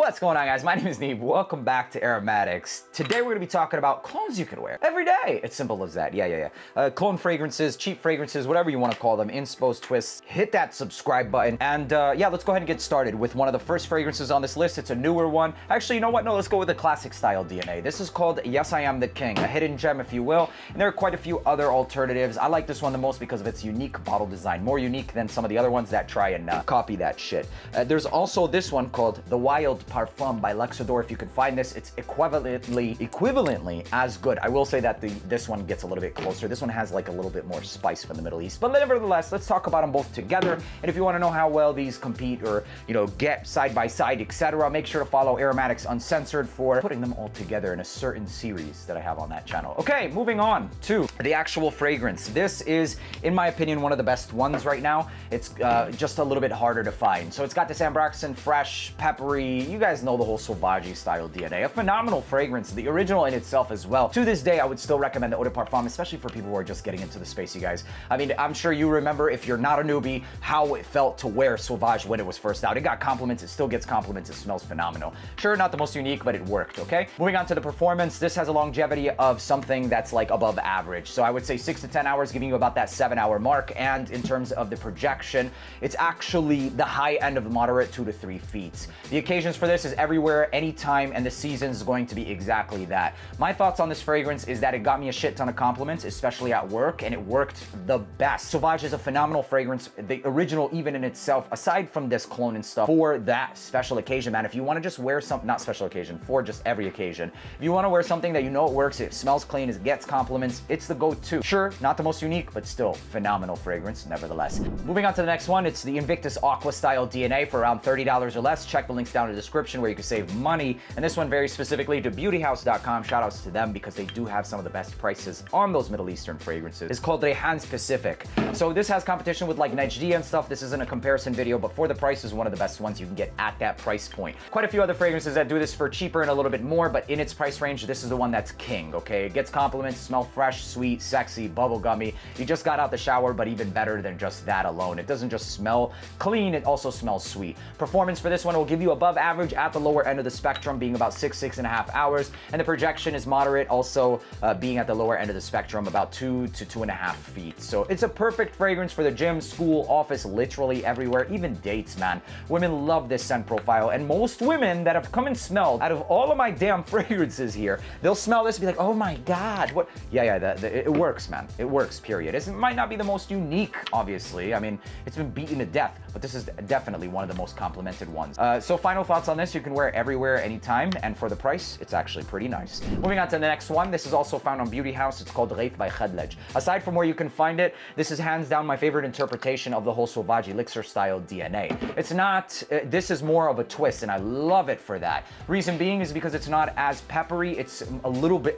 What's going on, guys? My name is Neve. Welcome back to AROMATIX. Today we're going to be talking about clones you can wear every day. It's simple as that. Yeah. Clone fragrances, cheap fragrances, whatever you want to call them, inspos, twists. Hit that subscribe button. And yeah, let's go ahead and get started with one of the first fragrances on this list. It's a newer one. Actually, you know what? No, let's go with the classic style DNA. This is called Yes, I Am the King, a hidden gem, if you will. And there are quite a few other alternatives. I like this one the most because of its unique bottle design. More unique than some of the other ones that try and copy that shit. There's also this one called the Wild Parfum by Luxador. If you can find this, it's equivalently as good. I will say that this one gets a little bit closer. This one has like a little bit more spice from the Middle East. But nevertheless, let's talk about them both together. And if you want to know how well these compete or, you know, get side by side, etc., make sure to follow AROMATIX Uncensored for putting them all together in a certain series that I have on that channel. Okay, moving on to the actual fragrance. This is, in my opinion, one of the best ones right now. It's just a little bit harder to find. So it's got this Ambraxan, fresh, peppery, you guys know the whole Sauvage style DNA. A phenomenal fragrance, the original in itself as well. To this day, I would still recommend the Eau de Parfum, especially for people who are just getting into the space, you guys. I mean, I'm sure you remember, if you're not a newbie, how it felt to wear Sauvage when it was first out. It got compliments, it still gets compliments, it smells phenomenal. Sure, not the most unique, but it worked, okay? Moving on to the performance, this has a longevity of something that's like above average. So I would say 6 to 10 hours, giving you about that 7-hour mark. And in terms of the projection, it's actually the high end of moderate 2 to 3 feet. The occasions for this is everywhere, anytime, and the season is going to be exactly that. My thoughts on this fragrance is that it got me a shit ton of compliments, especially at work, and it worked the best. Sauvage is a phenomenal fragrance, the original even in itself, aside from this clone and stuff, for that special occasion, man. If you want to just wear something, not special occasion, for just every occasion, if you want to wear something that you know it works, it smells clean, it gets compliments, it's the go-to. Sure, not the most unique, but still phenomenal fragrance nevertheless. Moving on to the next one, it's the Invictus Aqua style DNA for around $30 or less. Check the links down in the description where you can save money. And this one very specifically to beautyhouse.com. Shout outs to them because they do have some of the best prices on those Middle Eastern fragrances. It's called Rehan Specific. So this has competition with like Najdi and stuff. This isn't a comparison video, but for the price is one of the best ones you can get at that price point. Quite a few other fragrances that do this for cheaper and a little bit more, but in its price range, this is the one that's king, okay? It gets compliments, smell fresh, sweet, sexy, bubblegummy. You just got out the shower, but even better than just that alone. It doesn't just smell clean, it also smells sweet. Performance for this one will give you above average at the lower end of the spectrum, being about 6.5 hours, and the projection is moderate, also being at the lower end of the spectrum, about 2 to 2.5 feet. So it's a perfect fragrance for the gym, school, office, literally everywhere, even dates, man. Women love this scent profile, and most women that have come and smelled out of all of my damn fragrances here, they'll smell this and be like, oh my God, what? Yeah, it works, man. It works, period. It might not be the most unique, obviously. I mean, it's been beaten to death, but this is definitely one of the most complimented ones. So final thoughts on this, you can wear it everywhere, anytime, and for the price, it's actually pretty nice. Moving on to the next one, this is also found on Beauty House. It's called Reif by Khadlej. Aside from where you can find it, this is hands down my favorite interpretation of the whole Sauvage Elixir style DNA. It's not, this is more of a twist, and I love it for that. Reason being is because it's not as peppery, it's a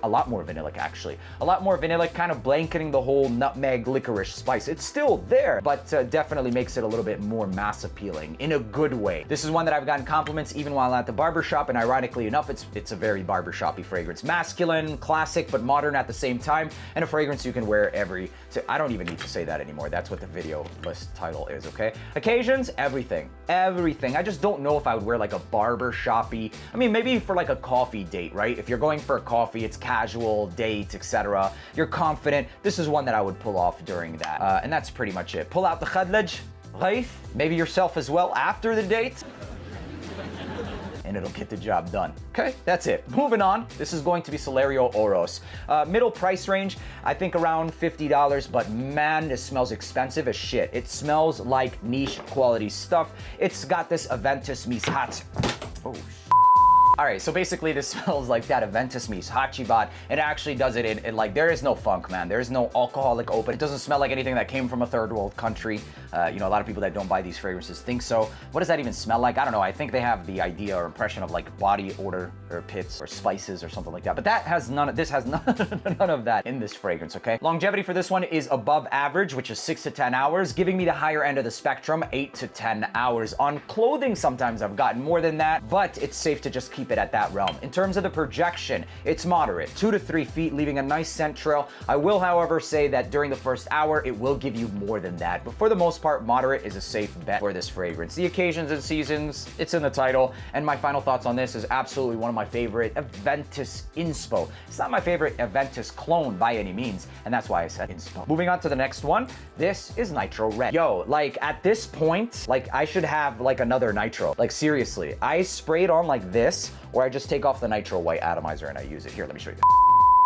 lot more vanillic actually. A lot more vanillic, kind of blanketing the whole nutmeg licorice spice. It's still there, but definitely makes it a little bit more mass appealing in a good way. This is one that I've gotten compliments even while at the barbershop, and ironically enough, it's a very barbershoppy fragrance. Masculine, classic, but modern at the same time, and a fragrance you can wear I don't even need to say that anymore. That's what the video list title is, okay? Occasions, everything. I just don't know if I would wear like a barbershoppy, I mean, maybe for like a coffee date, right? If you're going for a coffee, it's casual, date, etc. You're confident. This is one that I would pull off during that. And that's pretty much it. Pull out the Khadlej, Reif, maybe yourself as well after the date, and it'll get the job done. Okay, that's it. Moving on, this is going to be Celerio Oros. Middle price range, I think around $50, but man, this smells expensive as shit. It smells like niche quality stuff. It's got this Aventus Mishat. Oh, all right, so basically this smells like that Aventus Mies Hachivat. It actually does it in like, there is no funk, man. There is no alcoholic open. It doesn't smell like anything that came from a third world country. You know, a lot of people that don't buy these fragrances think so. What does that even smell like? I don't know. I think they have the idea or impression of like body odor or pits or spices or something like that. But that has none of, this has none of that in this fragrance, okay? Longevity for this one is above average, which is 6 to 10 hours, giving me the higher end of the spectrum, 8 to 10 hours. On clothing, sometimes I've gotten more than that, but it's safe to just keep keep it at that realm. In terms of the projection, it's moderate, 2 to 3 feet, leaving a nice scent trail. I will, however, say that during the first hour, it will give you more than that. But for the most part, moderate is a safe bet for this fragrance. The occasions and seasons, it's in the title. And my final thoughts on this is absolutely one of my favorite Aventus inspo. It's not my favorite Aventus clone by any means, and that's why I said inspo. Moving on to the next one, this is Nitro Red. Yo, like at this point, like I should have like another Nitro. Like seriously, I spray it on like this, or I just take off the Nitro White atomizer and I use it. Here, let me show you.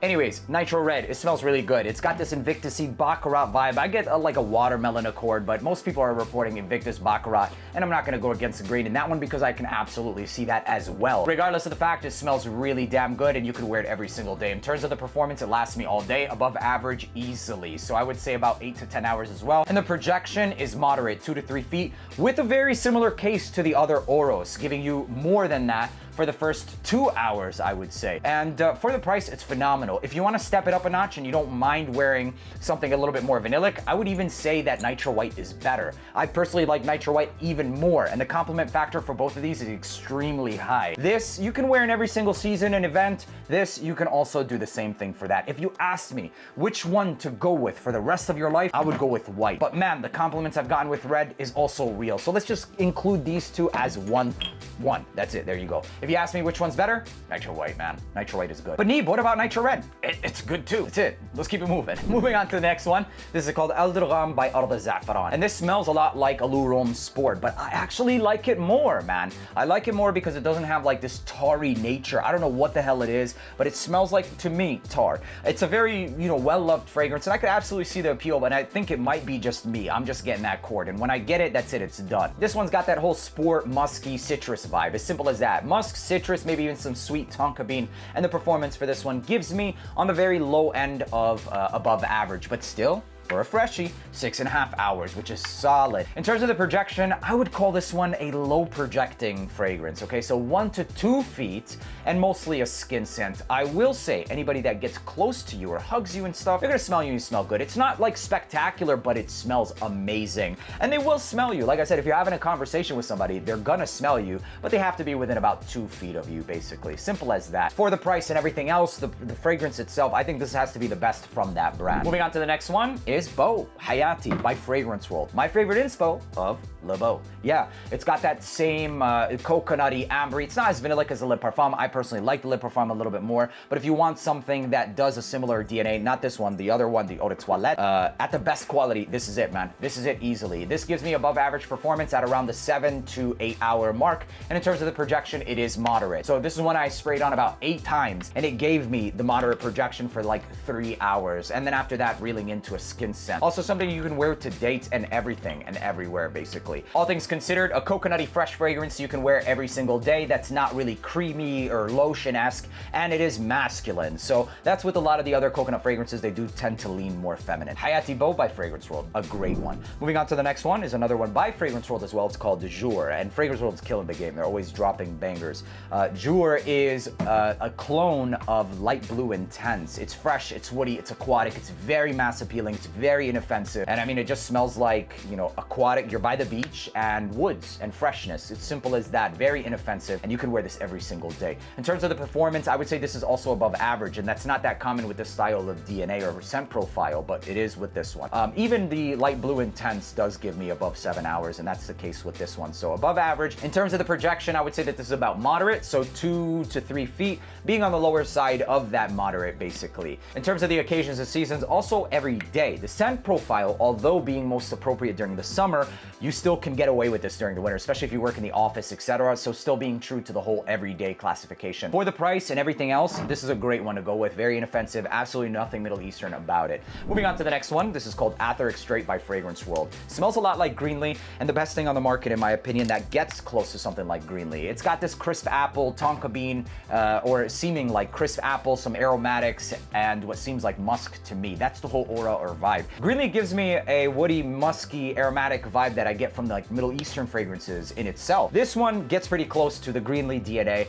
Anyways, Nitro Red, it smells really good. It's got this Invictus Baccarat vibe. I get like a watermelon accord, but most people are reporting Invictus Baccarat, and I'm not gonna go against the grain in that one because I can absolutely see that as well. Regardless of the fact, it smells really damn good, and you can wear it every single day. In terms of the performance, it lasts me all day, above average easily. So I would say about 8 to 10 hours as well. And the projection is moderate, 2 to 3 feet, with a very similar case to the other Oros, giving you more than that for the first 2 hours, I would say. And for the price, it's phenomenal. If you want to step it up a notch and you don't mind wearing something a little bit more vanillic, I would even say that Nitro White is better. I personally like Nitro White even more, and the compliment factor for both of these is extremely high. This, you can wear in every single season and event. This, you can also do the same thing for that. If you asked me which one to go with for the rest of your life, I would go with white. But man, the compliments I've gotten with red is also real. So let's just include these two as one. That's it, there you go. If you ask me which one's better, Nitro White, man. Nitro White is good. But Neeb, what about Nitro Red? It's good too. That's it. Let's keep it moving. Moving on to the next one. This is called Eldraam by Arda Za'faran. And this smells a lot like Alurom Sport, but I actually like it more, man. I like it more because it doesn't have like this tarry nature. I don't know what the hell it is, but it smells like, to me, tar. It's a very, well-loved fragrance, and I could absolutely see the appeal, but I think it might be just me. I'm just getting that chord, and when I get it, that's it. It's done. This one's got that whole sport, musky, citrus vibe. As simple as that. Musk, citrus, maybe even some sweet tonka bean, and the performance for this one gives me on the very low end of above average, but still, for a freshie, 6.5 hours, which is solid. In terms of the projection, I would call this one a low projecting fragrance, okay? So 1 to 2 feet and mostly a skin scent. I will say, anybody that gets close to you or hugs you and stuff, they're gonna smell you and you smell good. It's not like spectacular, but it smells amazing. And they will smell you. Like I said, if you're having a conversation with somebody, they're gonna smell you, but they have to be within about 2 feet of you, basically. Simple as that. For the price and everything else, the fragrance itself, I think this has to be the best from that brand. Moving on to the next one is Beau Hayati by Fragrance World. My favorite inspo of Le Beau. Yeah, it's got that same coconutty, ambery. It's not as vanillic as the Lip Parfum. I personally like the Lip Parfum a little bit more, but if you want something that does a similar DNA, not this one, the other one, the Eau de Toilette, at the best quality, this is it, man. This is it easily. This gives me above average performance at around the 7 to 8 hour mark, and in terms of the projection, it is moderate. So this is one I sprayed on about 8 times, and it gave me the moderate projection for like 3 hours, and then after that, reeling into a skin scent. Also something you can wear to dates and everything and everywhere, basically. All things considered, a coconutty fresh fragrance you can wear every single day that's not really creamy or lotion-esque, and it is masculine. So that's with a lot of the other coconut fragrances, they do tend to lean more feminine. Hayati Beau by Fragrance World, a great one. Moving on to the next one is another one by Fragrance World as well. It's called De Jour, and Fragrance World is killing the game. They're always dropping bangers. Jour is a clone of Light Blue Intense. It's fresh, it's woody, it's aquatic, it's very mass appealing, it's very inoffensive, and I mean, it just smells like, aquatic. You're by the beach and woods and freshness. It's simple as that. Very inoffensive, and you can wear this every single day. In terms of the performance, I would say this is also above average, and that's not that common with this style of DNA or scent profile, but it is with this one. Even the Light Blue Intense does give me above 7 hours, and that's the case with this one. So above average. In terms of the projection, I would say that this is about moderate, so 2 to 3 feet, being on the lower side of that moderate, basically. In terms of the occasions and seasons, also every day. The scent profile, although being most appropriate during the summer, you still can get away with this during the winter, especially if you work in the office, etc. So still being true to the whole everyday classification. For the price and everything else, this is a great one to go with. Very inoffensive, absolutely nothing Middle Eastern about it. Moving on to the next one, this is called Atheric Straight by Fragrance World. Smells a lot like Greenlee, and the best thing on the market, in my opinion, that gets close to something like Greenlee. It's got this crisp apple, tonka bean, or seeming like crisp apple, some aromatics, and what seems like musk to me. That's the whole aura or vibe vibe. Greenleaf gives me a woody, musky, aromatic vibe that I get from the like Middle Eastern fragrances in itself. This one gets pretty close to the Greenleaf DNA,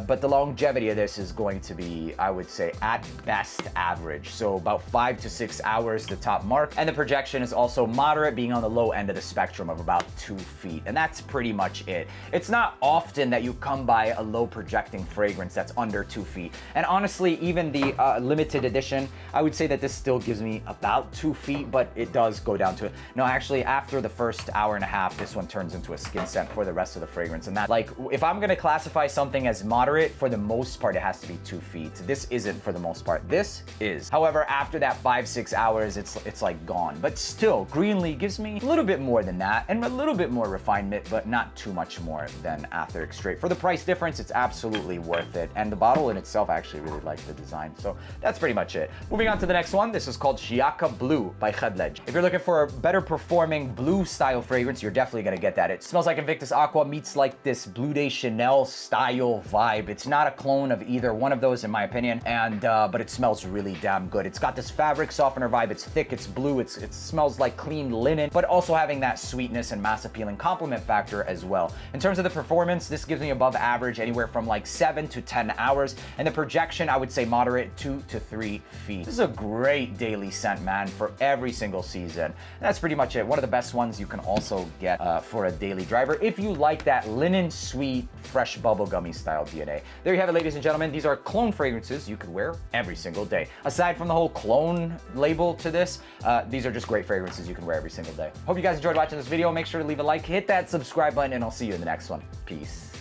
but the longevity of this is going to be, I would say, at best average. So about 5 to 6 hours, the top mark. And the projection is also moderate, being on the low end of the spectrum of about 2 feet. And that's pretty much it. It's not often that you come by a low projecting fragrance that's under 2 feet. And honestly, even the limited edition, I would say that this still gives me about 2 feet, but it does go down to it. No, actually, after the first hour and a half, this one turns into a skin scent for the rest of the fragrance. And that, like, if I'm gonna classify something as moderate, for the most part, it has to be 2 feet. This isn't for the most part. This is. However, after that 5-6 hours, it's like gone. But still, Greenleaf gives me a little bit more than that and a little bit more refinement, but not too much more than Athletic Straight. For the price difference, it's absolutely worth it. And the bottle in itself, I actually really like the design. So that's pretty much it. Moving on to the next one. This is called Shiaka Blue by Khadlej. If you're looking for a better performing blue style fragrance, you're definitely gonna get that. It smells like Invictus Aqua meets like this Blue Day Chanel style vibe. It's not a clone of either one of those in my opinion, and but it smells really damn good. It's got this fabric softener vibe. It's thick, it's blue, it smells like clean linen, but also having that sweetness and mass appealing compliment factor as well. In terms of the performance, this gives me above average, anywhere from like 7 to 10 hours, and the projection, I would say moderate, 2 to 3 feet. This is a great daily scent, man, for every single season. And that's pretty much it. One of the best ones you can also get for a daily driver if you like that linen sweet, fresh bubblegummy style DNA. There you have it, ladies and gentlemen. These are cologne fragrances you could wear every single day. Aside from the whole cologne label to this, these are just great fragrances you can wear every single day. Hope you guys enjoyed watching this video. Make sure to leave a like, hit that subscribe button, and I'll see you in the next one. Peace.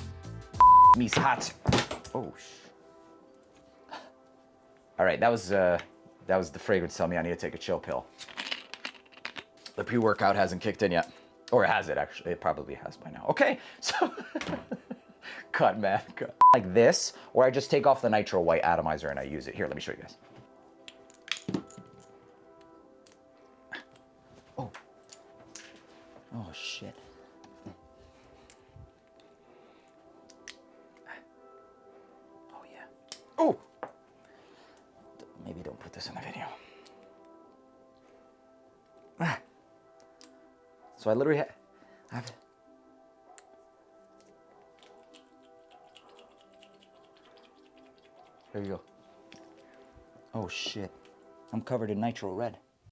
Me's hot. Oh, all right, that was the fragrance telling me I need to take a chill pill. The pre-workout hasn't kicked in yet. Or has it, actually? It probably has by now. Okay, so... cut, man, cut. Like this, or I just take off the nitro white atomizer and I use it. Here, let me show you guys. Oh. Oh, shit. Oh, yeah. Oh! Maybe don't put this in the video. So I literally have... There you go. Oh shit. I'm covered in nitro red.